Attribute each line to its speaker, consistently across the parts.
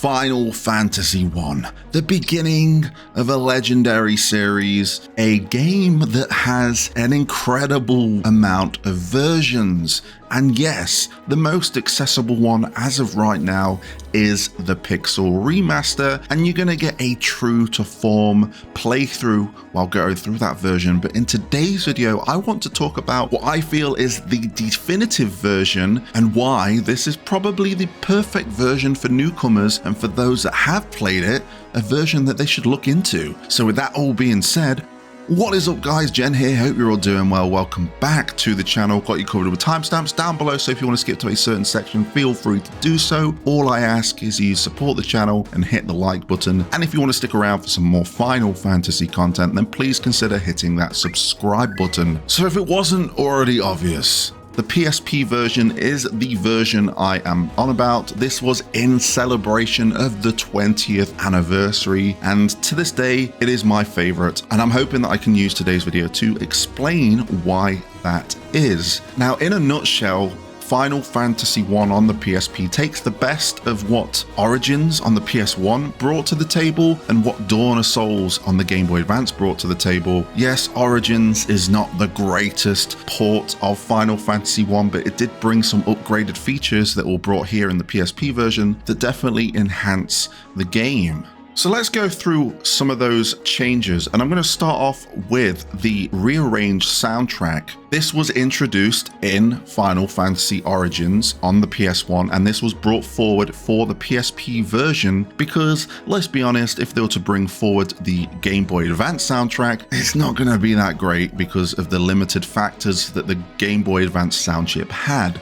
Speaker 1: Final Fantasy I, the beginning of a legendary series, a game that has an incredible amount of versions. And yes, the most accessible one as of right now is the Pixel Remaster, and you're going to get a true to form playthrough while going through that version. But in today's video, I want to talk about what I feel is the definitive version and why this is probably the perfect version for newcomers and for those that have played it, a version that they should look into. So with that all being said, what is up guys, Jen here, hope you're all doing well. Welcome back to the channel. Got you covered with timestamps down below, so if you want to skip to a certain section, feel free to do so. All I ask is you support the channel and hit the like button, and if you want to stick around for some more Final Fantasy content, then please consider hitting that subscribe button. So if it wasn't already obvious, the PSP version is the version I am on about. This was in celebration of the 20th anniversary, and to this day, it is my favorite, and I'm hoping that I can use today's video to explain why that is. Now, in a nutshell, Final Fantasy I on the PSP takes the best of what Origins on the PS1 brought to the table and what Dawn of Souls on the Game Boy Advance brought to the table. Yes, Origins is not the greatest port of Final Fantasy I, but it did bring some upgraded features that were brought here in the PSP version that definitely enhance the game. So let's go through some of those changes, and I'm going to start off with the rearranged soundtrack. This was introduced in Final Fantasy Origins on the PS1, and this was brought forward for the PSP version because, let's be honest, if they were to bring forward the Game Boy Advance soundtrack, it's not going to be that great because of the limited factors that the Game Boy Advance sound chip had.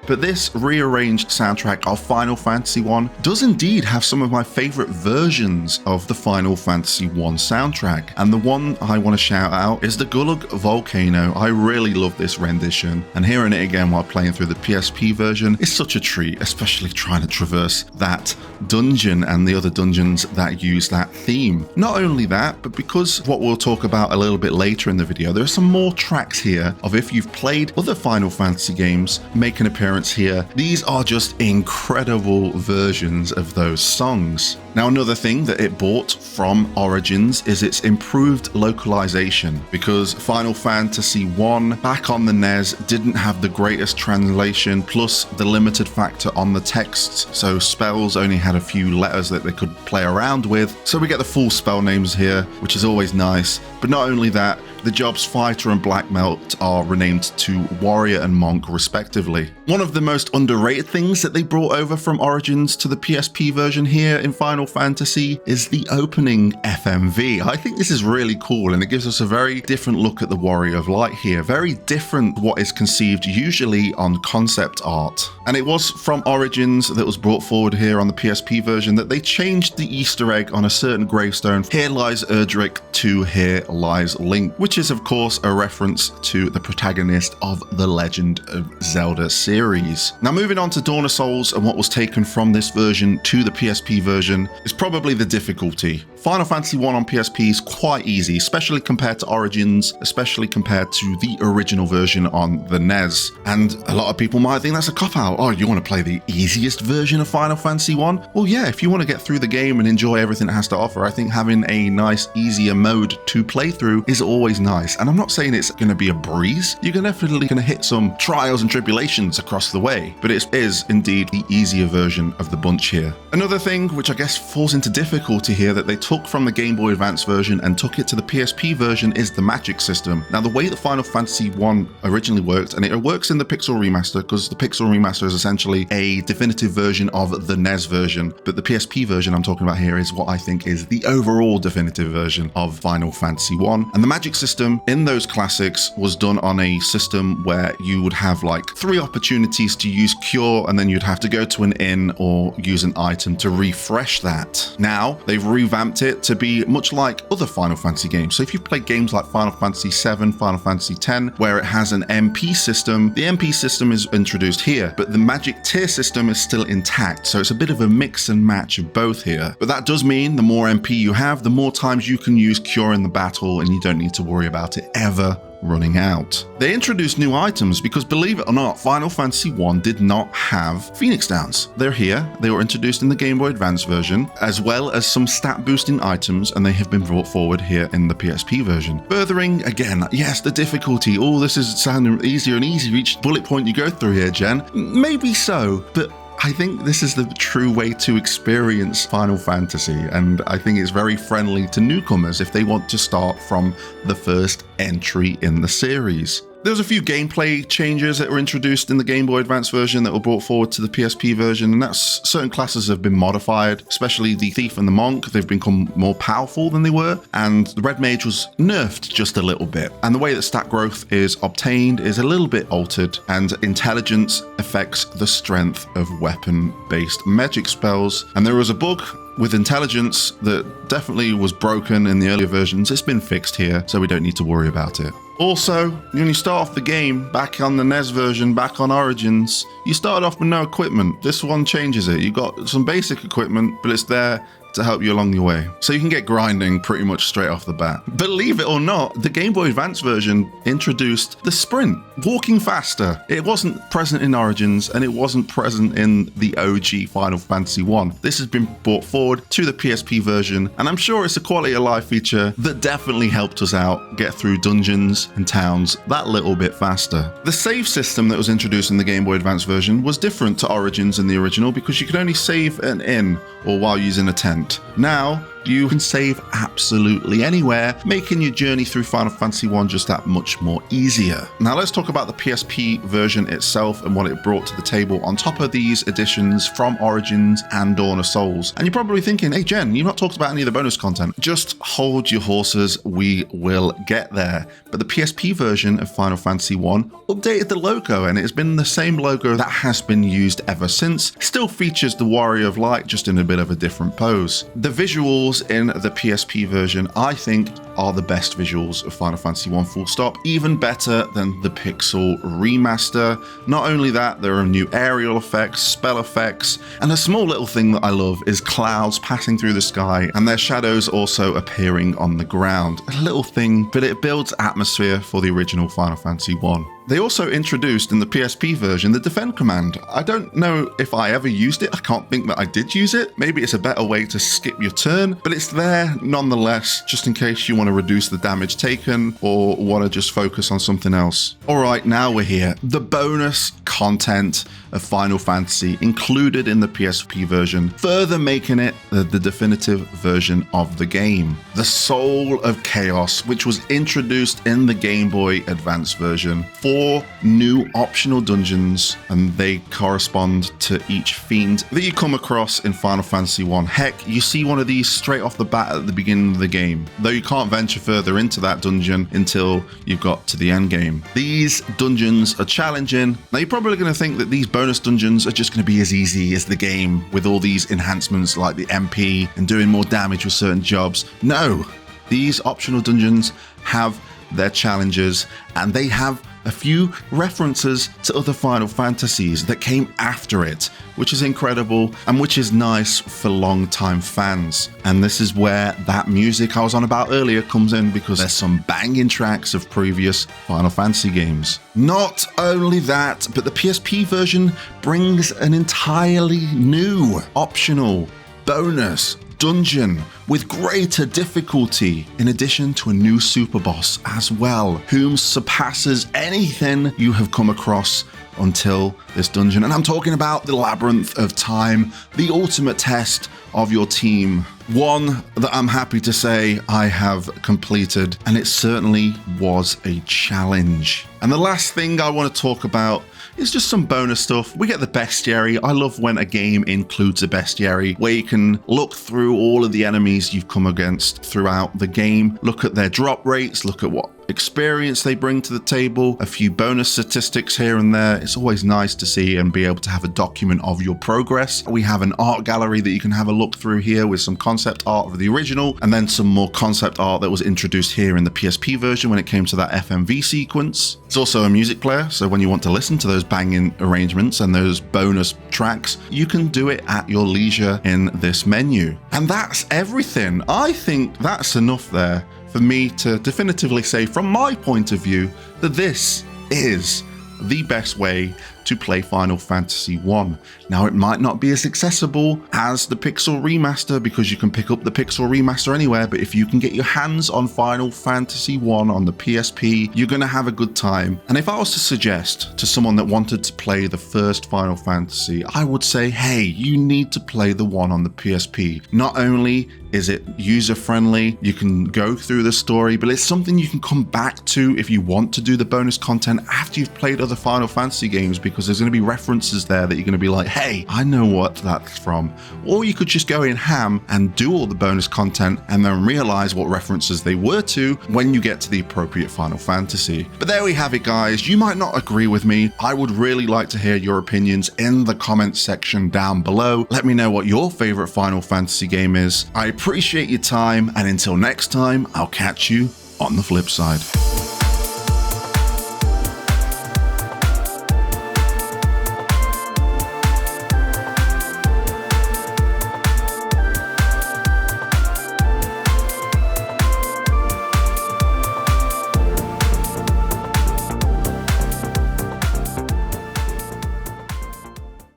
Speaker 1: But this rearranged soundtrack of Final Fantasy I does indeed have some of my favorite versions of the Final Fantasy I soundtrack. And the one I want to shout out is the Gulag Volcano. I really love this rendition, and hearing it again while playing through the PSP version is such a treat, especially trying to traverse that dungeon and the other dungeons that use that theme. Not only that, but because what we'll talk about a little bit later in the video, there are some more tracks here of if you've played other Final Fantasy games make an appearance here. These are just incredible versions of those songs. Now, another thing that it bought from Origins is its improved localization, because Final Fantasy I back on the NES didn't have the greatest translation, plus the limited factor on the texts, so spells only had a few letters that they could play around with. So we get the full spell names here, which is always nice. But not only that, the jobs Fighter and Black Belt are renamed to Warrior and Monk respectively. One of the most underrated things that they brought over from Origins to the PSP version here in Final Fantasy is the opening FMV. I think this is really cool, and it gives us a very different look at the Warrior of Light here. Very different what is conceived usually on concept art. And it was from Origins that was brought forward here on the PSP version that they changed the Easter egg on a certain gravestone. Here lies Erdrick to here lies Link, which is of course a reference to the protagonist of the Legend of Zelda series. Now, moving on to Dawn of Souls, and what was taken from this version to the PSP version is probably the difficulty. Final Fantasy I on PSP is quite easy, especially compared to Origins, especially compared to the original version on the NES. And a lot of people might think that's a cop-out. Oh, you want to play the easiest version of Final Fantasy I? Well, yeah, if you want to get through the game and enjoy everything it has to offer, I think having a nice, easier mode to play through is always nice. And I'm not saying it's going to be a breeze. You're definitely going to hit some trials and tribulations across the way, but it is indeed the easier version of the bunch here. Another thing, which I guess falls into difficulty here, that they took from the Game Boy Advance version and took it to the PSP version is the magic system. Now, the way that Final Fantasy I originally worked, and it works in the Pixel Remaster because the Pixel Remaster is essentially a definitive version of the NES version, but the PSP version I'm talking about here is what I think is the overall definitive version of Final Fantasy I. And the magic system system in those classics was done on a system where you would have like 3 opportunities to use cure, and then you'd have to go to an inn or use an item to refresh that. Now they've revamped it to be much like other Final Fantasy games. So if you've played games like Final Fantasy VII, Final Fantasy X, where it has an MP system, the MP system is introduced here, but the magic tier system is still intact. So it's a bit of a mix and match of both here. But that does mean the more MP you have, the more times you can use cure in the battle, and you don't need to worry about it ever running out. They introduced new items because, believe it or not, Final Fantasy I did not have Phoenix Downs. They're here. They were introduced in the Game Boy Advance version, as well as some stat boosting items, and they have been brought forward here in the PSP version. Furthering, again, yes, the difficulty. Oh, this is sounding easier and easier each bullet point you go through here, Jen. Maybe so, but I think this is the true way to experience Final Fantasy, and I think it's very friendly to newcomers if they want to start from the first entry in the series. There was a few gameplay changes that were introduced in the Game Boy Advance version that were brought forward to the PSP version, and that's certain classes have been modified, especially the Thief and the Monk. They've become more powerful than they were, and the Red Mage was nerfed just a little bit. And the way that stat growth is obtained is a little bit altered, and intelligence affects the strength of weapon-based magic spells. And there was a bug with intelligence that definitely was broken in the earlier versions. It's been fixed here, so we don't need to worry about it. Also, when you start off the game, back on the NES version, back on Origins, you started off with no equipment. This one changes it. You got some basic equipment, but it's there to help you along your way. So you can get grinding pretty much straight off the bat. Believe it or not, the Game Boy Advance version introduced the sprint, walking faster. It wasn't present in Origins, and it wasn't present in the OG Final Fantasy I. This has been brought forward to the PSP version, and I'm sure it's a quality of life feature that definitely helped us out get through dungeons and towns that little bit faster. The save system that was introduced in the Game Boy Advance version was different to Origins in the original because you could only save an inn or while using a tent. Now, you can save absolutely anywhere, making your journey through Final Fantasy I just that much more easier. Now let's talk about the PSP version itself and what it brought to the table on top of these additions from Origins and Dawn of Souls. And you're probably thinking, hey Jen, you've not talked about any of the bonus content. Just hold your horses, we will get there. But the PSP version of Final Fantasy I updated the logo, and it has been the same logo that has been used ever since. Still features the Warrior of Light, just in a bit of a different pose. The visuals in the PSP version, I think, are the best visuals of Final Fantasy I full stop, even better than the Pixel remaster. Not only that, there are new aerial effects, spell effects, and a small little thing that I love is clouds passing through the sky and their shadows also appearing on the ground. A little thing, but it builds atmosphere for the original Final Fantasy I. They also introduced in the PSP version the defend command. I don't know if I ever used it. I can't think that I did use it. Maybe it's a better way to skip your turn, but it's there nonetheless, just in case you want to reduce the damage taken or want to just focus on something else. All right, now we're here. The bonus content of Final Fantasy included in the PSP version, further making it the definitive version of the game. The Soul of Chaos, which was introduced in the Game Boy Advance version. 4 new optional dungeons, and they correspond to each fiend that you come across in Final Fantasy I. Heck, you see one of these straight off the bat at the beginning of the game, though you can't venture further into that dungeon until you've got to the end game. These dungeons are challenging. Now you're probably going to think that these bonus dungeons are just going to be as easy as the game with all these enhancements like the MP and doing more damage with certain jobs. No, these optional dungeons have their challenges, and they have a few references to other Final Fantasies that came after it, which is incredible and which is nice for long-time fans. And this is where that music I was on about earlier comes in, because there's some banging tracks of previous Final Fantasy games. Not only that, but the PSP version brings an entirely new optional bonus dungeon with greater difficulty, in addition to a new super boss as well, whom surpasses anything you have come across until this dungeon. And I'm talking about the Labyrinth of Time, the ultimate test of your team. One that I'm happy to say I have completed, and it certainly was a challenge. And the last thing I want to talk about is just some bonus stuff. We get the bestiary. I love when a game includes a bestiary where you can look through all of the enemies you've come against throughout the game, look at their drop rates, look at what experience they bring to the table, a few bonus statistics here and there. It's always nice to see and be able to have a document of your progress. We have an art gallery that you can have a look through here with some concept art of the original, and then some more concept art that was introduced here in the PSP version when it came to that FMV sequence. It's also a music player, so when you want to listen to those banging arrangements and those bonus tracks, you can do it at your leisure in this menu. And that's everything. I think that's enough there for me to definitively say, from my point of view, that this is the best way to play Final Fantasy 1. Now, it might not be as accessible as the Pixel Remaster because you can pick up the Pixel Remaster anywhere, but if you can get your hands on Final Fantasy 1 on the PSP, you're going to have a good time. And if I was to suggest to someone that wanted to play the first Final Fantasy, I would say, hey, you need to play the one on the PSP. Not only is it user-friendly, you can go through the story, but it's something you can come back to if you want to do the bonus content after you've played other Final Fantasy games, because there's going to be references there that you're going to be like, hey, I know what that's from. Or you could just go in ham and do all the bonus content and then realize what references they were to when you get to the appropriate Final Fantasy. But there we have it, guys. You might not agree with me. I would really like to hear your opinions in the comments section down below. Let me know what your favorite Final Fantasy game is. I appreciate your time, and until next time, I'll catch you on the flip side.